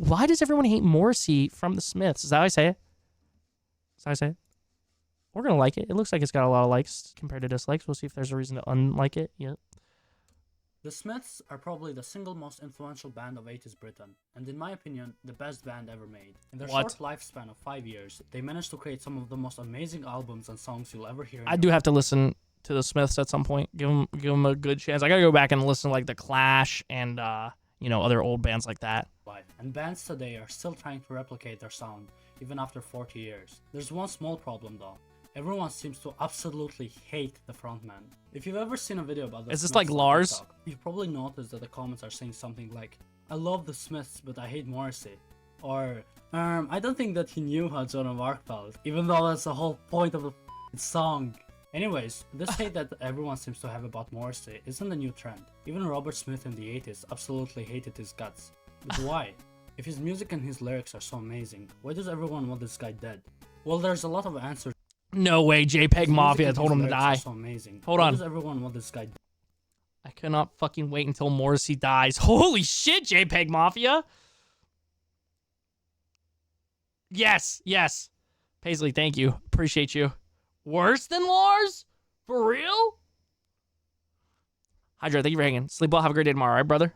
Why does everyone hate Morrissey from the Smiths? Is that how I say it? Is that how I say it? We're going to like it. It looks like it's got a lot of likes compared to dislikes. We'll see if there's a reason to unlike it. Yeah. The Smiths are probably the single most influential band of 80s Britain, and in my opinion, the best band ever made. In their short lifespan of 5 years, they managed to create some of the most amazing albums and songs you'll ever hear. I do have to listen to the Smiths at some point. Give them a good chance. I gotta go back and listen to like the Clash and other old bands like that. And bands today are still trying to replicate their sound, even after 40 years. There's one small problem though. Everyone seems to absolutely hate the frontman. If you've ever seen a video about the Is this Smiths like Lars? TikTok, you've probably noticed that the comments are saying something like, I love the Smiths, but I hate Morrissey. Or, I don't think that he knew how Joan of Arc felt, even though that's the whole point of the song. Anyways, this hate that everyone seems to have about Morrissey isn't a new trend. Even Robert Smith in the 80s absolutely hated his guts. But why? If his music and his lyrics are so amazing, why does everyone want this guy dead? Well, there's a lot of answers. No way, JPEG Mafia told him to die. So amazing. Hold on. Why does everyone want this guy dead? I cannot fucking wait until Morrissey dies. Holy shit, JPEG Mafia! Yes, yes. Paisley, thank you. Appreciate you. Worse than Lars? For real? Hydra, thank you for hanging. Sleep well, have a great day tomorrow, right, brother?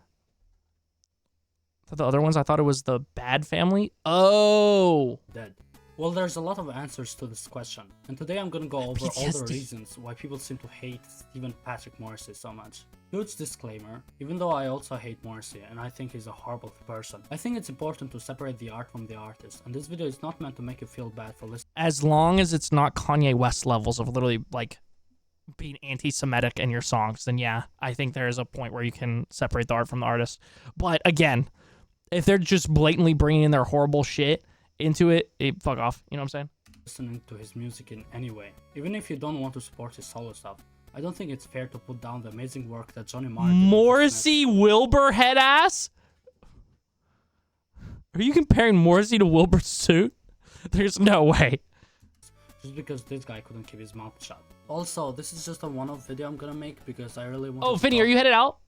The other ones, I thought it was the Bad Family. Oh. Dead. Well, there's a lot of answers to this question, and today I'm gonna go over all the reasons why people seem to hate Stephen Patrick Morrissey so much. Huge disclaimer, even though I also hate Morrissey and I think he's a horrible person, I think it's important to separate the art from the artist, and this video is not meant to make you feel bad for listening. As long as it's not Kanye West levels of literally, like, being anti-Semitic in your songs, then yeah, I think there is a point where you can separate the art from the artist. But again, if they're just blatantly bringing in their horrible shit into it, fuck off. You know what I'm saying? Listening to his music in any way. Even if you don't want to support his solo stuff, I don't think it's fair to put down the amazing work that Johnny Marr did. Morrissey Wilbur head ass? Are you comparing Morrissey to Wilbur's suit? There's no way. Just because this guy couldn't keep his mouth shut. Also, this is just a one-off video I'm gonna make because I really want to Finny, are you headed out?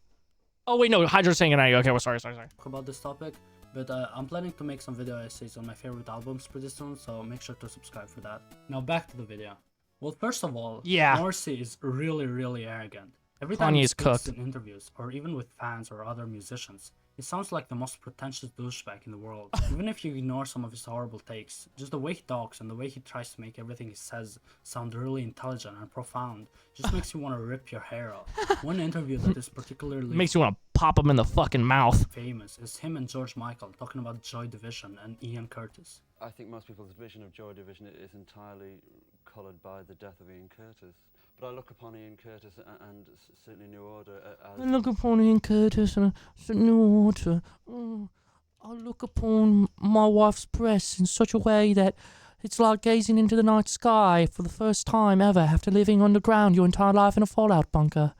Oh wait, no, Hydra's saying goodnight. Okay, well, sorry. Talk about this topic. But I'm planning to make some video essays on my favorite albums pretty soon, so make sure to subscribe for that. Now back to the video. Well, first of all, Morrissey is really, really arrogant. Every time he speaks in interviews, or even with fans or other musicians, he sounds like the most pretentious douchebag in the world. Even if you ignore some of his horrible takes, just the way he talks and the way he tries to make everything he says sound really intelligent and profound just makes you want to rip your hair off. One interview that is particularly makes you want to pop him in the fucking mouth. Famous is him and George Michael talking about Joy Division and Ian Curtis. I think most people's vision of Joy Division is entirely coloured by the death of Ian Curtis. But I look upon Ian Curtis and certainly New Order as... I look upon Ian Curtis and New Order. I look upon my wife's breasts in such a way that it's like gazing into the night sky for the first time ever after living underground your entire life in a fallout bunker.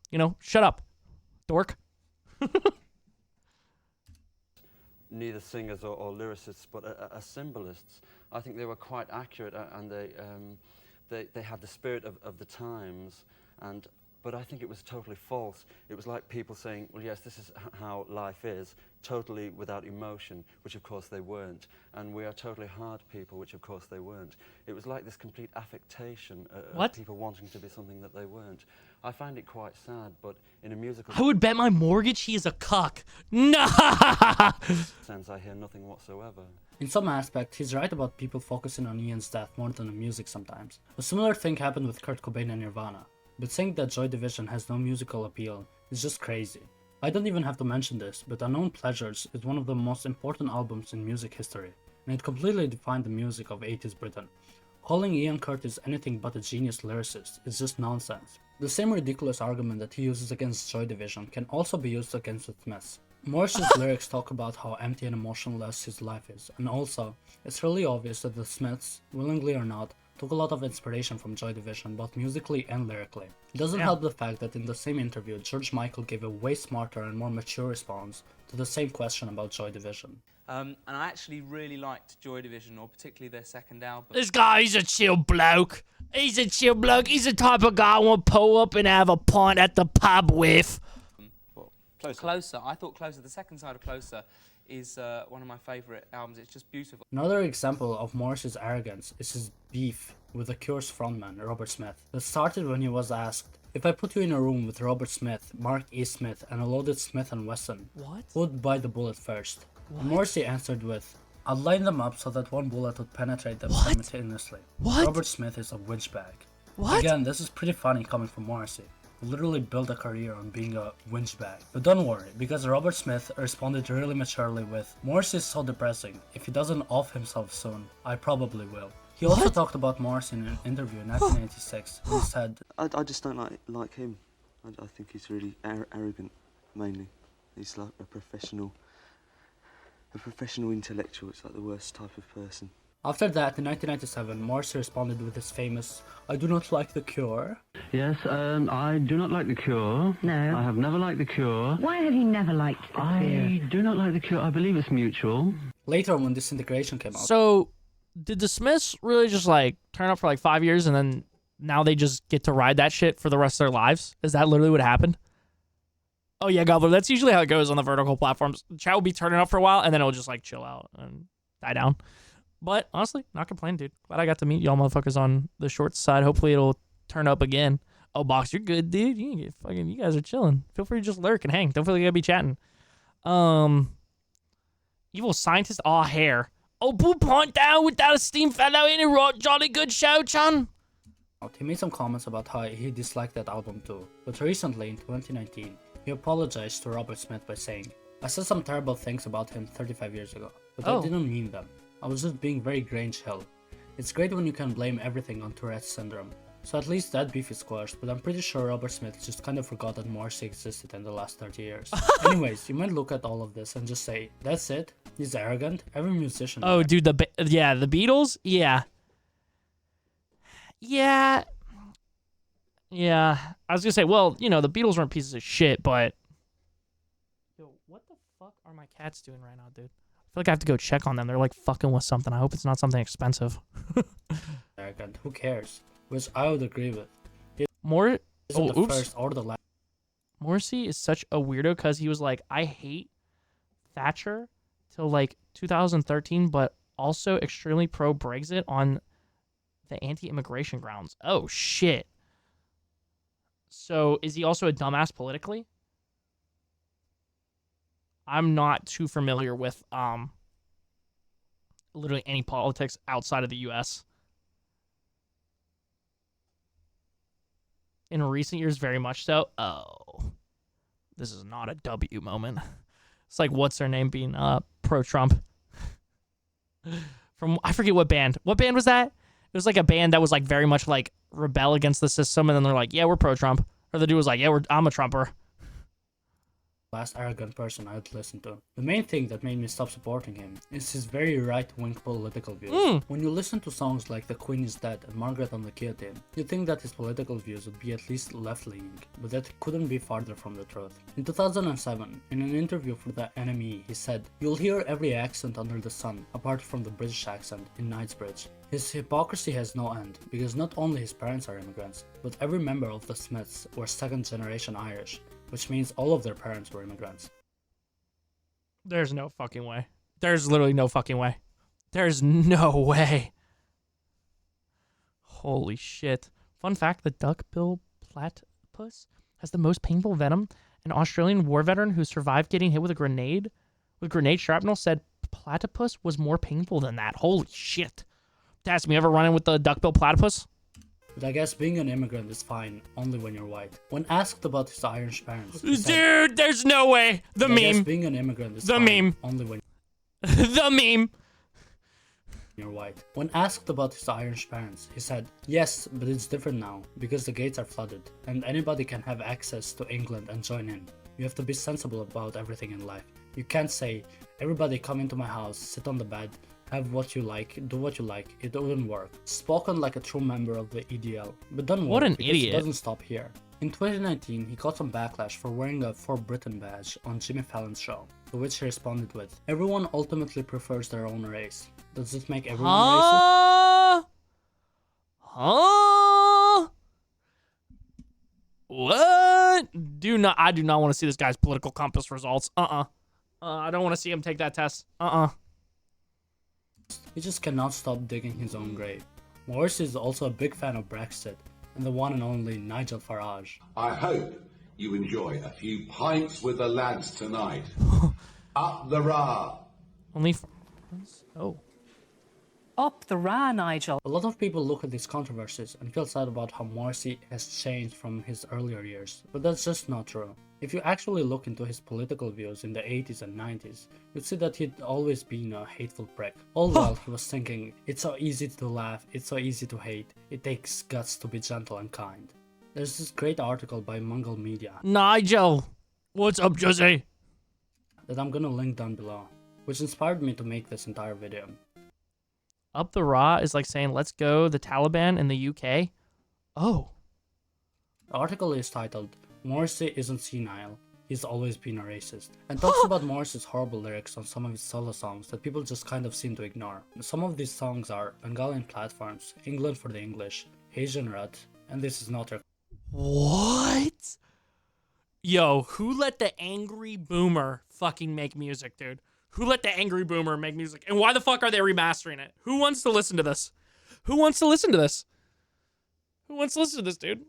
You know, shut up, dork. Neither singers or lyricists, but as symbolists. I think they were quite accurate and they had the spirit of the times, but I think it was totally false. It was like people saying, well, yes, this is how life is, totally without emotion, which of course they weren't, and we are totally hard people, which of course they weren't. It was like this complete affectation of people wanting to be something that they weren't. I find it quite sad, but in a musical... I would bet my mortgage he is a cuck. Nah! ...sense, I hear nothing whatsoever. In some aspect, he's right about people focusing on Ian's death more than the music sometimes. A similar thing happened with Kurt Cobain and Nirvana, but saying that Joy Division has no musical appeal is just crazy. I don't even have to mention this, but Unknown Pleasures is one of the most important albums in music history, and it completely defined the music of 80s Britain. Calling Ian Curtis anything but a genius lyricist is just nonsense. The same ridiculous argument that he uses against Joy Division can also be used against the Smiths. Morrissey's lyrics talk about how empty and emotionless his life is, and also, it's really obvious that the Smiths, willingly or not, took a lot of inspiration from Joy Division, both musically and lyrically. It doesn't help the fact that in the same interview, George Michael gave a way smarter and more mature response to the same question about Joy Division. And I actually really liked Joy Division, or particularly their second album. This guy, he's a chill bloke. He's a chill bloke. He's the type of guy I want to pull up and have a pint at the pub with. Closer. I thought Closer. The second side of Closer is one of my favourite albums. It's just beautiful. Another example of Morrissey's arrogance is his beef with The Cure's frontman, Robert Smith. That started when he was asked, "If I put you in a room with Robert Smith, Mark E. Smith, and a loaded Smith & Wesson, What? who would bite the bullet first?" What? And Morrissey answered with, "I'd line them up so that one bullet would penetrate them What? simultaneously." What? Robert Smith is a winchbag. What? Again, this is pretty funny coming from Morrissey, who literally built a career on being a winchbag. But don't worry, because Robert Smith responded really maturely with, "Morrissey is so depressing. If he doesn't off himself soon, I probably will." He also What? talked about Morrissey in an interview in 1986. He said, I just don't like him. I think he's really arrogant, mainly. He's like a professional intellectual. It's like the worst type of person. After that, in 1997, Morrissey responded with his famous, "I do not like The Cure." Yes, I do not like The Cure. No. I have never liked The Cure. Why have you never liked The I do not like The Cure. I believe it's mutual. Later, when Disintegration came out, So, did the Smiths really just like turn up for like 5 years and then now they just get to ride that shit for the rest of their lives? Is that literally what happened? Oh yeah, Gobbler. That's usually how it goes on the vertical platforms. Chat will be turning up for a while and then it'll just like chill out and die down. But honestly, not complaining, dude. Glad I got to meet y'all motherfuckers on the short side. Hopefully it'll turn up again. Oh, Box, you're good, dude. You can get fucking. You guys are chilling. Feel free to just lurk and hang. Don't feel like you gotta be chatting. Evil Scientist. Aw, hair. Oh, blue point down without a steam fellow in a rot. Jolly good show, Chun. he made some comments about how he disliked that album too. But recently, in 2019, he apologized to Robert Smith by saying, "I said some terrible things about him 35 years ago, but Oh. I didn't mean them. I was just being very Grange Hill. It's great when you can blame everything on Tourette's syndrome. So at least that beef is squashed, but I'm pretty sure Robert Smith just kind of forgot that Morrissey existed in the last 30 years. Anyways, you might look at all of this and just say, that's it? He's arrogant? Every musician Oh, does. dude, the Beatles? Yeah. Yeah. Yeah. I was gonna say, well, you know, the Beatles weren't pieces of shit, but... Yo, what the fuck are my cats doing right now, dude? I feel like I have to go check on them. They're like fucking with something. I hope it's not something expensive. Arrogant, who cares? Which I would agree with. More... Isn't Oh, the oops. first or the last. Morrissey is such a weirdo because he was like, I hate Thatcher till like 2013, but also extremely pro-Brexit on the anti-immigration grounds. Oh, shit. So is he also a dumbass politically? I'm not too familiar with literally any politics outside of the U.S. In recent years, very much so. Oh, this is not a W moment. It's like, what's their name being pro-Trump? From, I forget what band. What band was that? It was like a band that was like very much like rebel against the system, and then they're like, yeah, we're pro-Trump. Or the dude was like, yeah, I'm a Trumper. Last arrogant person I'd listen to. The main thing that made me stop supporting him is his very right-wing political views. When you listen to songs like The Queen is Dead and Margaret on the Guillotine, you'd think that his political views would be at least left-leaning, but that couldn't be farther from the truth. In 2007, in an interview for the NME, he said, "You'll hear every accent under the sun, apart from the British accent in Knightsbridge. His hypocrisy has no end, because not only his parents are immigrants, but every member of the Smiths were second-generation Irish, which means all of their parents were immigrants." There's no fucking way. There's literally no fucking way. There's no way. Holy shit. Fun fact, the duckbill platypus has the most painful venom. An Australian war veteran who survived getting hit with grenade shrapnel said platypus was more painful than that. Holy shit. Ask me, ever run in with the duckbill platypus? But I guess being an immigrant is fine, only when you're white. When asked about his Irish parents, he said, Dude, there's no way. The "I guess meme. being an immigrant is The fine, meme. only when The meme. you're white." When asked about his Irish parents, he said, "Yes, but it's different now, because the gates are flooded, and anybody can have access to England and join in. You have to be sensible about everything in life. You can't say, everybody come into my house, sit on the bed, have what you like, do what you like. It wouldn't work." Spoken like a true member of the EDL. But don't What worry, an because idiot. it doesn't stop here. In 2019, he got some backlash for wearing a For Britain badge on Jimmy Fallon's show, to which he responded with, "Everyone ultimately prefers their own race. Does it make everyone racist?" Huh? What? I do not want to see this guy's political compass results. I don't want to see him take that test. He just cannot stop digging his own grave. Morrissey is also a big fan of Brexit and the one and only Nigel Farage. I hope you enjoy a few pints with the lads tonight. Up the Ra! Only oh. Up the Ra, Nigel. A lot of people look at these controversies and feel sad about how Morrissey has changed from his earlier years, but that's just not true. If you actually look into his political views in the 80s and 90s, you'd see that he'd always been a hateful prick. All while he was thinking, it's so easy to laugh, it's so easy to hate, it takes guts to be gentle and kind. There's this great article by Mungle Media Nigel, what's up, Jose? that I'm gonna link down below, which inspired me to make this entire video. Up the Ra is like saying, let's go the Taliban in the UK. Oh. The article is titled, Morrissey isn't senile, he's always been a racist, and talks about Morrissey's horrible lyrics on some of his solo songs that people just kind of seem to ignore. Some of these songs are Bengalian Platforms, England for the English, Asian Rut, and This Is Not Your... What? Yo, who let the angry boomer fucking make music, dude? Who let the angry boomer make music? And why the fuck are they remastering it? Who wants to listen to this? Who wants to listen to this? Who wants to listen to this, dude?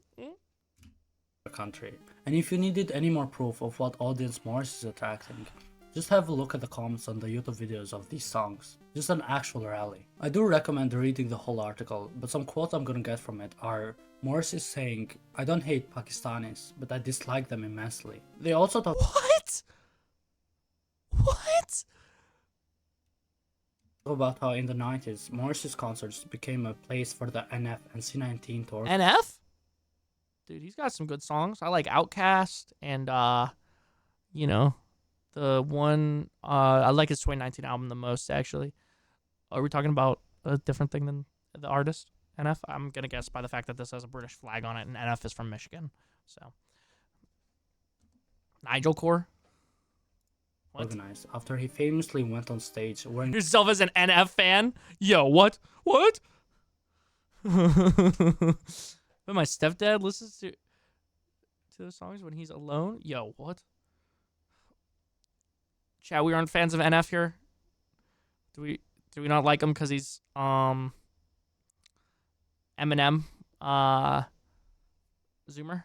country. And if you needed any more proof of what audience Morrissey is attracting, just have a look at the comments on the YouTube videos of these songs. Just an actual rally. I do recommend reading the whole article, but some quotes I'm gonna get from it are Morrissey saying, I don't hate Pakistanis, but I dislike them immensely. They also talk What? about how in the 90s, Morrissey's concerts became a place for the NF and C19 tour. NF? Dude, he's got some good songs. I like Outcast and, you know, the one, I like his 2019 album the most, actually. Are we talking about a different thing than the artist, NF? I'm going to guess by the fact that this has a British flag on it, and NF is from Michigan. So, Nigel Core? What? Organized after he famously went on stage wearing Yourself as an NF fan? Yo, what? What? But my stepdad listens to the songs when he's alone? Yo, what? Chat, we aren't fans of NF here. Do we not like him because he's Eminem Zoomer?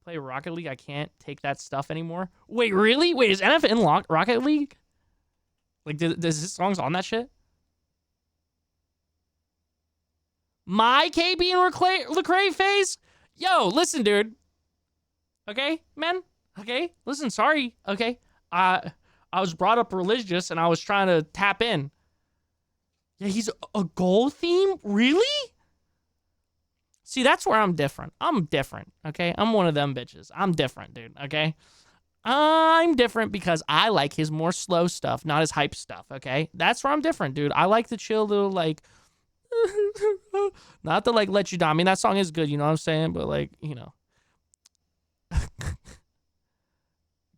Play Rocket League. I can't take that stuff anymore. Wait, really? Wait, is NF in Rocket League? Like, does his songs on that shit? My KB and Lecrae phase? Yo, listen, dude. Okay, man? Okay? Listen, sorry. Okay? I was brought up religious and I was trying to tap in. Yeah, he's a goal theme? Really? See, that's where I'm different. I'm different, okay? I'm one of them bitches. I'm different, dude, okay? I'm different because I like his more slow stuff, not his hype stuff, okay? That's where I'm different, dude. I like the chill little, like, not to, like, let you down. I mean, that song is good, you know what I'm saying? But, like, you know.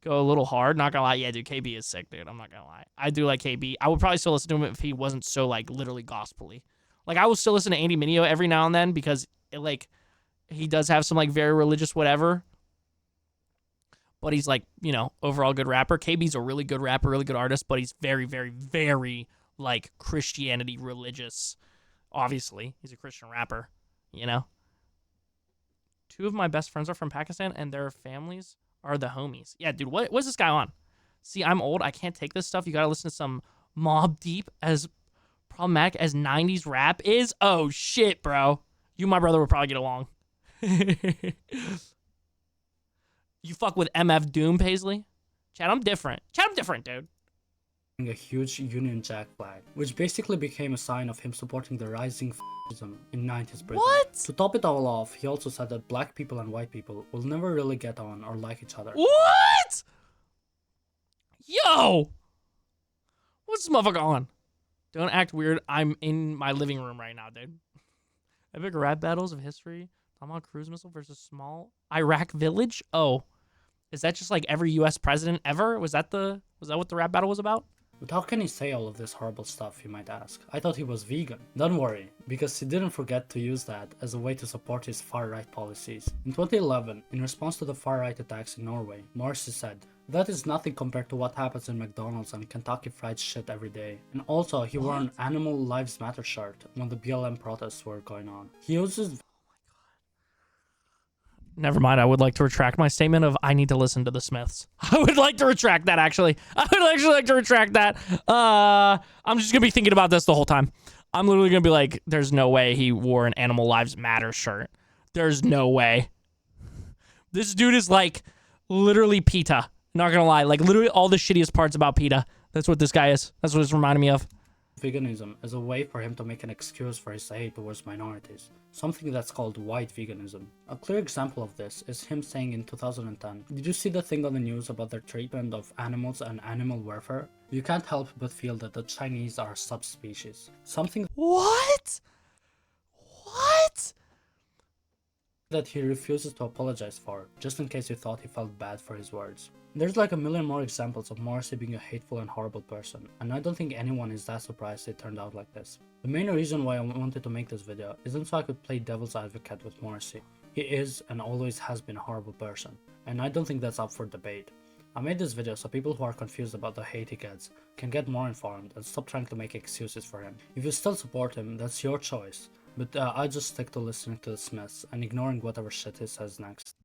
Go a little hard, not gonna lie. Yeah, dude, KB is sick, dude. I'm not gonna lie. I do like KB. I would probably still listen to him if he wasn't so, like, literally gospel-y. Like, I will still listen to Andy Mineo every now and then because like he does have some like very religious whatever, but he's like, you know, overall good rapper. KB's a really good rapper, really good artist, but he's very, very, very like Christianity religious. Obviously, he's a Christian rapper, you know. 2 of my best friends are from Pakistan and their families are the homies. Yeah, dude, what's this guy on? See, I'm old. I can't take this stuff. You gotta listen to some Mobb Deep, as problematic as 90s rap is. Oh shit, bro. You and my brother would probably get along. You fuck with MF Doom, Paisley? Chad, I'm different. Chad, I'm different, dude. a huge Union Jack flag, which basically became a sign of him supporting the rising fascism in 90s Britain. What? To top it all off, he also said that black people and white people will never really get on or like each other. What? Yo! What's this motherfucker on? Don't act weird. I'm in my living room right now, dude. Epic rap battles of history. Tomahawk cruise missile versus small Iraq village. Oh, is that just like every U.S. president ever? Was that what the rap battle was about? But how can he say all of this horrible stuff, you might ask? I thought he was vegan. Don't worry, because he didn't forget to use that as a way to support his far-right policies. In 2011, in response to the far-right attacks in Norway, Morrissey said, That is nothing compared to what happens in McDonald's and Kentucky Fried shit every day. And also, he wore an Animal Lives Matter shirt when the BLM protests were going on. He uses... Never mind, I would like to retract my statement of I need to listen to the Smiths. I would like to retract that, actually. I would actually like to retract that. I'm just gonna be thinking about this the whole time. I'm literally gonna be like, there's no way he wore an Animal Lives Matter shirt. There's no way. This dude is like literally PETA. Not gonna lie, like literally all the shittiest parts about PETA. That's what this guy is. That's what it's reminding me of. veganism as a way for him to make an excuse for his hate towards minorities, something that's called white veganism. A clear example of this is him saying in 2010, "Did you see the thing on the news about their treatment of animals and animal welfare? You can't help but feel that the Chinese are a subspecies." Something What? What? that he refuses to apologize for, just in case you thought he felt bad for his words. There's like a million more examples of Morrissey being a hateful and horrible person, and I don't think anyone is that surprised it turned out like this. The main reason why I wanted to make this video isn't so I could play devil's advocate with Morrissey. He is and always has been a horrible person, and I don't think that's up for debate. I made this video so people who are confused about the hate he gets can get more informed and stop trying to make excuses for him. If you still support him, that's your choice, but I just stick to listening to the Smiths and ignoring whatever shit he says next.